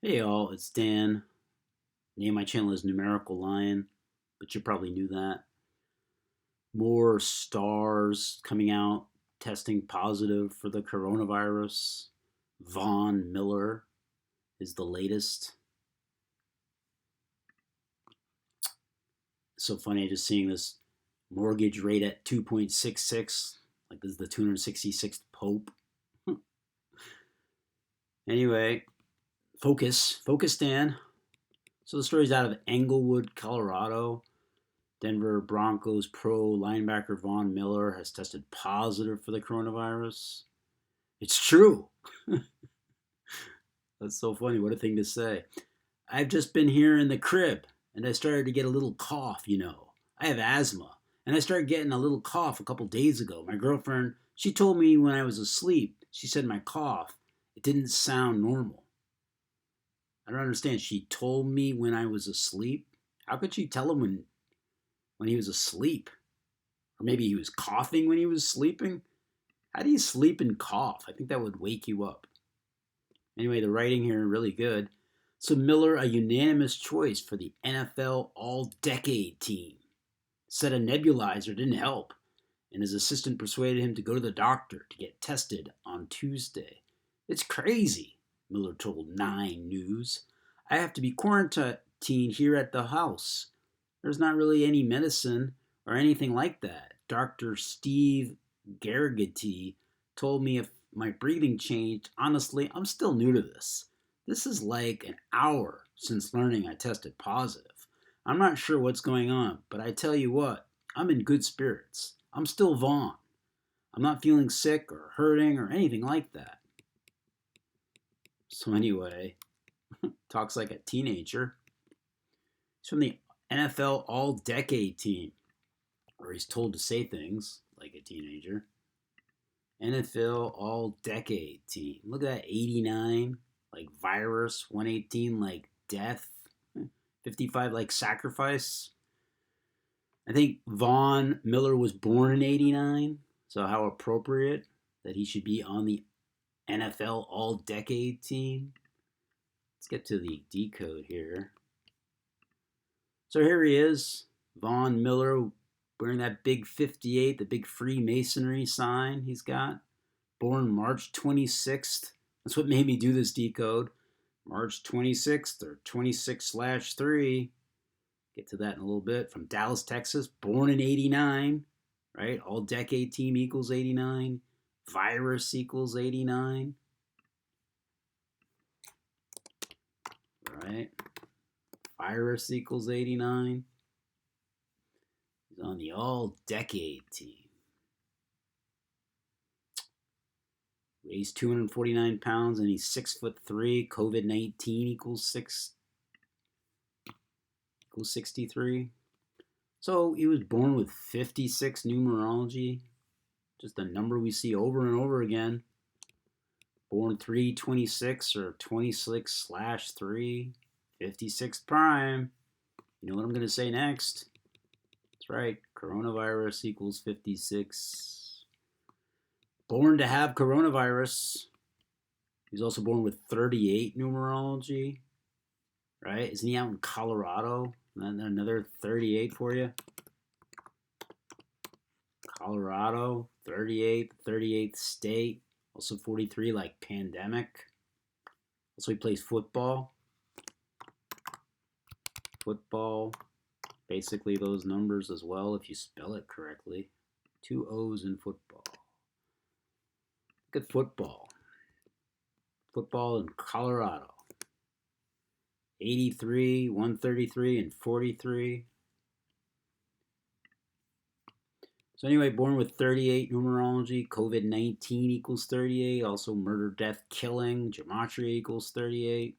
Hey all, it's Dan. Name of my channel is Numerical Lion, but you probably knew that. More stars coming out testing positive for the coronavirus. Von Miller is the latest. So funny just seeing this mortgage rate at 2.66, like this is the 266th Pope. Anyway, focus Dan. So the story's out of Englewood, Colorado. Denver Broncos pro linebacker Von Miller has tested positive for the coronavirus. It's true. That's so funny. What a thing to say. I've just been here in the crib and I started to get a little cough. I have asthma and I started getting a little cough a couple days ago. My girlfriend, she told me when I was asleep, she said my cough, it didn't sound normal. I don't understand. She told me when I was asleep. How could she tell him when he was asleep? Or maybe he was coughing when he was sleeping? How do you sleep and cough? I think that would wake you up. Anyway, the writing here really good. So Miller, a unanimous choice for the NFL All-Decade team. Said a nebulizer didn't help, and his assistant persuaded him to go to the doctor to get tested on Tuesday. It's crazy, Miller told Nine News. I have to be quarantined here at the house. There's not really any medicine or anything like that. Dr. Steve Garrigati told me if my breathing changed. Honestly, I'm still new to this. This is like an hour since learning I tested positive. I'm not sure what's going on, but I tell you what, I'm in good spirits. I'm still Vaughn. I'm not feeling sick or hurting or anything like that. So anyway, talks like a teenager. He's from the NFL All-Decade team, or he's told to say things like a teenager. NFL All-Decade team. Look at that, 89 like virus, 118 like death, 55 like sacrifice. I think Von Miller was born in 89, so how appropriate that he should be on the NFL All-Decade team. Let's get to the decode here. So here he is, Von Miller, wearing that big 58, the big Freemasonry sign he's got. Born March 26th. That's what made me do this decode. March 26th or 26/3. Get to that in a little bit. From Dallas, Texas. Born in 89. Right? All decade team equals 89. Virus equals 89. Right? Virus equals 89. He's on the all-decade team. Weighs 249 pounds and he's 6'3". COVID-19 equals 63. So he was born with 56 numerology. Just a number we see over and over again. Born 3/26 or 26/3. 56 prime. You know what I'm going to say next? That's right. Coronavirus equals 56. Born to have coronavirus. He's also born with 38 numerology. Right? Isn't he out in Colorado? Another 38 for you. Colorado, 38, 38th state. Also 43 like pandemic. Also he plays football. Football, basically those numbers as well if you spell it correctly. 2 O's in football. Look at football. Football in Colorado. 83, 133, and 43. So anyway, born with 38 numerology, COVID-19 equals 38, also murder, death, killing, gematria equals 38.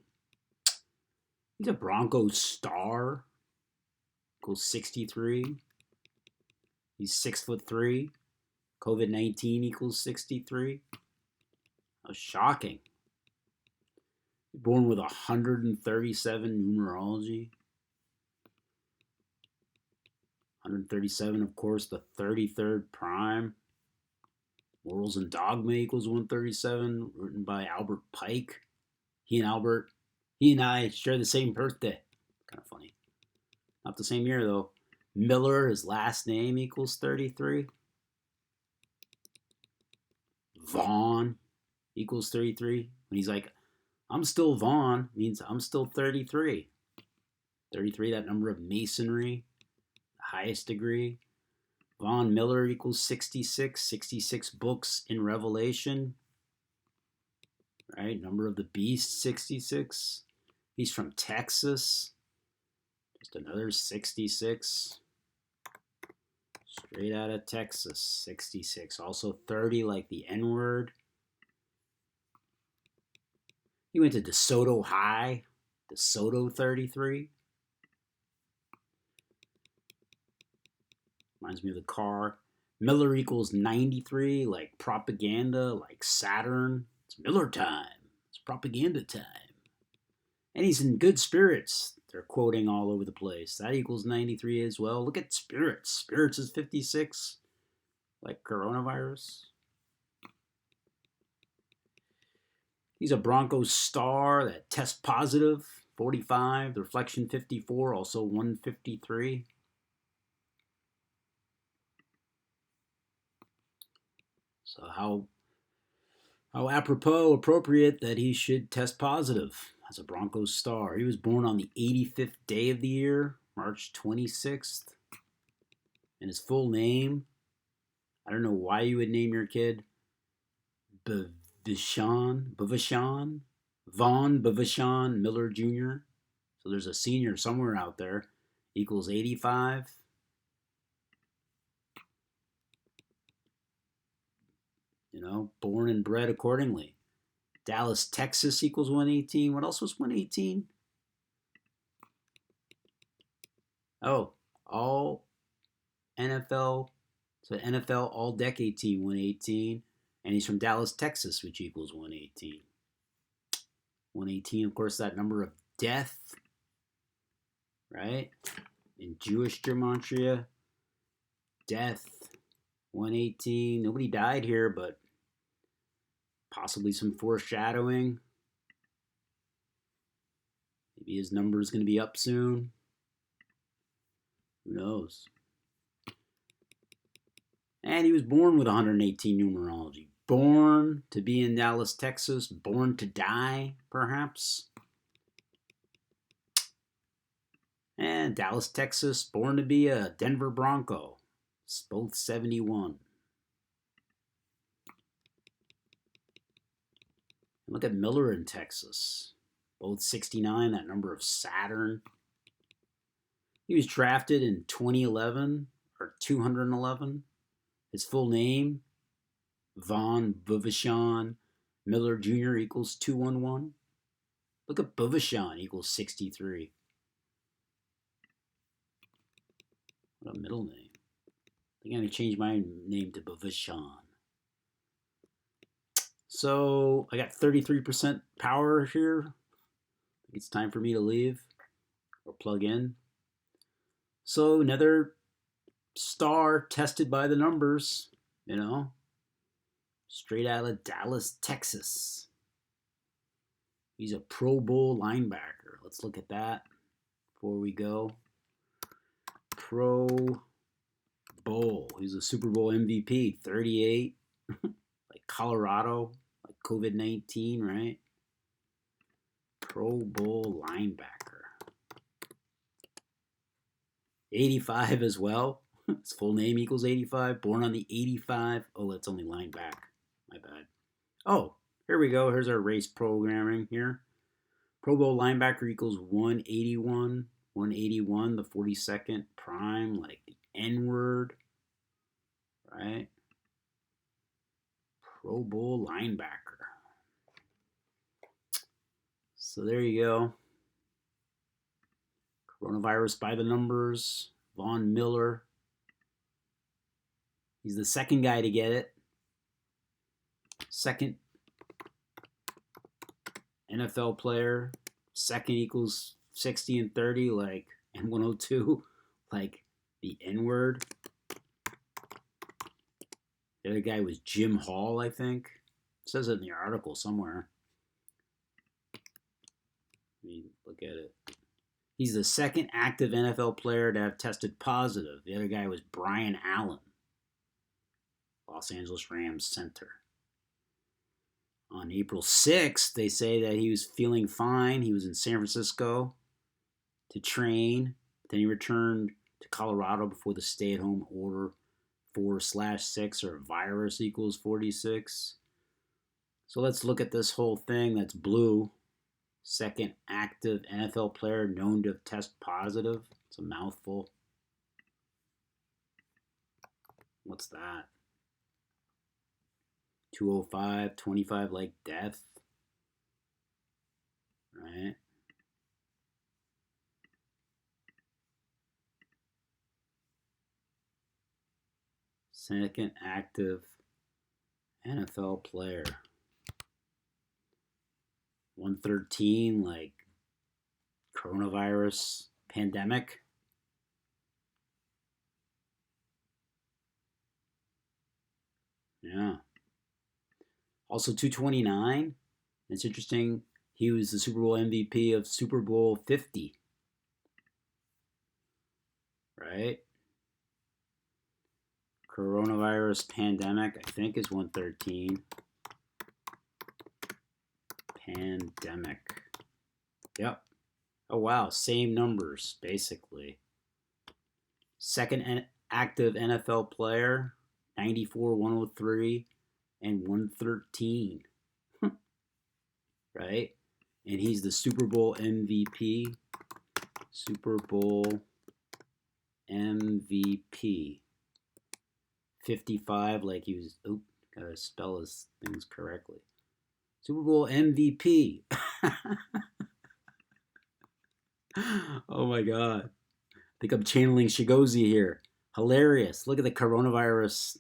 He's a Bronco star, equals 63. He's 6'3". COVID-19 equals 63. That's shocking. Born with 137 numerology. 137, of course, the 33rd prime. Morals and Dogma equals 137, written by Albert Pike. He and Albert He and I share the same birthday. Kind of funny. Not the same year, though. Miller, his last name equals 33. Vaughn equals 33. When he's like, I'm still Vaughn, means I'm still 33. 33, that number of masonry, the highest degree. Von Miller equals 66. 66 books in Revelation. Right? Number of the beast, 66. He's from Texas. Just another 66. Straight out of Texas, 66. Also 30 like the N-word. He went to DeSoto High. DeSoto 33. Reminds me of the car. Miller equals 93 like propaganda, like Saturn. It's Miller time. It's propaganda time. And he's in good spirits. They're quoting all over the place. That equals 93 as well. Look at spirits. Spirits is 56, like coronavirus. He's a Bronco star that tests positive, 45. The reflection, 54, also 153. So how appropriate that he should test positive as a Broncos star. He was born on the 85th day of the year, March 26th. And his full name, I don't know why you would name your kid Bavishon, Vaughn Bavishon Miller Jr. So there's a senior somewhere out there, equals 85. Born and bred accordingly. Dallas, Texas equals 118. What else was 118? Oh, all NFL. So NFL all-decade team, 118. And he's from Dallas, Texas, which equals 118. 118, of course, that number of death, right? In Jewish gematria, death, 118. Nobody died here, but possibly some foreshadowing. Maybe his number is going to be up soon. Who knows? And he was born with 118 numerology. Born to be in Dallas, Texas. Born to die, perhaps. And Dallas, Texas. Born to be a Denver Bronco. It's both 71. Look at Miller in Texas. Both 69, that number of Saturn. He was drafted in 2011 or 211. His full name, Von Bavishon Miller Jr. equals 211. Look at Bavishon equals 63. What a middle name. I think I'm going to change my name to Bavishon. So I got 33% power here. It's time for me to leave or plug in. So another star tested by the numbers, straight out of Dallas, Texas. He's a Pro Bowl linebacker. Let's look at that before we go. Pro Bowl. He's a Super Bowl MVP, 38. Like Colorado, like COVID-19, right? Pro Bowl linebacker. 85 as well. His full name equals 85. Born on the 85. Oh, that's only line back. My bad. Oh, here we go. Here's our race programming here. Pro Bowl linebacker equals 181. 181, the 42nd prime, like the N-word. Right? Pro Bowl linebacker. So there you go. Coronavirus by the numbers. Von Miller. He's the second guy to get it. Second NFL player. Second equals 60 and 30, like, and 102, like the N-word. The other guy was Jim Hall, I think. It says it in the article somewhere. Let me look at it. He's the second active NFL player to have tested positive. The other guy was Brian Allen, Los Angeles Rams center. On April 6th, they say that he was feeling fine. He was in San Francisco to train. Then he returned to Colorado before the stay-at-home order 4/6 or virus equals 46. So let's look at this whole thing that's blue. Second active NFL player known to test positive. It's a mouthful. What's that? 205, 25 like death. Right? Second active NFL player. 113 like coronavirus pandemic. Yeah. Also 229. It's interesting. He was the Super Bowl MVP of Super Bowl 50. Right? Coronavirus pandemic, I think, is 113. Pandemic. Yep. Oh, wow. Same numbers, basically. Second active NFL player, 94, 103, and 113. Right? And he's the Super Bowl MVP. Super Bowl MVP. 55, like he was, gotta spell his things correctly. Super Bowl MVP. Oh my God. I think I'm channeling Shigozi here. Hilarious. Look at the coronavirus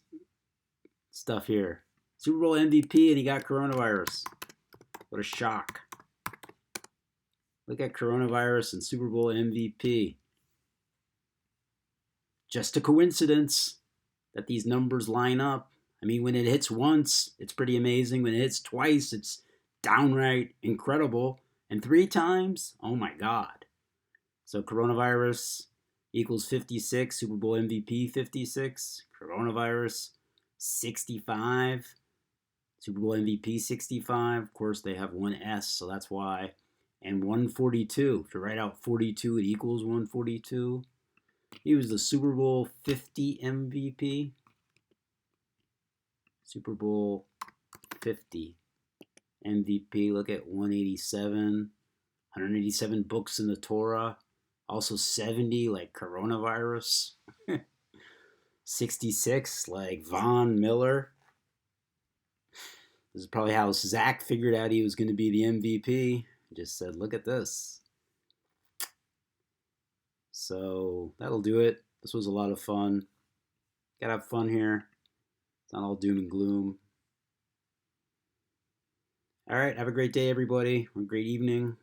stuff here. Super Bowl MVP and he got coronavirus. What a shock. Look at coronavirus and Super Bowl MVP. Just a coincidence that these numbers line up. I mean, when it hits once, it's pretty amazing. When it hits twice, it's downright incredible. And 3 times, oh my God. So coronavirus equals 56, Super Bowl MVP 56, coronavirus 65, Super Bowl MVP 65. Of course, they have one S, so that's why. And 142. If you write out 42, it equals 142. He was the Super Bowl 50 MVP. Super Bowl 50 MVP. Look at 187 books in the Torah. Also 70 like coronavirus. 66 like Von Miller. This is probably how Zach figured out he was going to be the MVP. He just said, look at this. So that'll do it. This was a lot of fun. Gotta have fun here. It's not all doom and gloom. All right, have a great day, everybody. Or a great evening.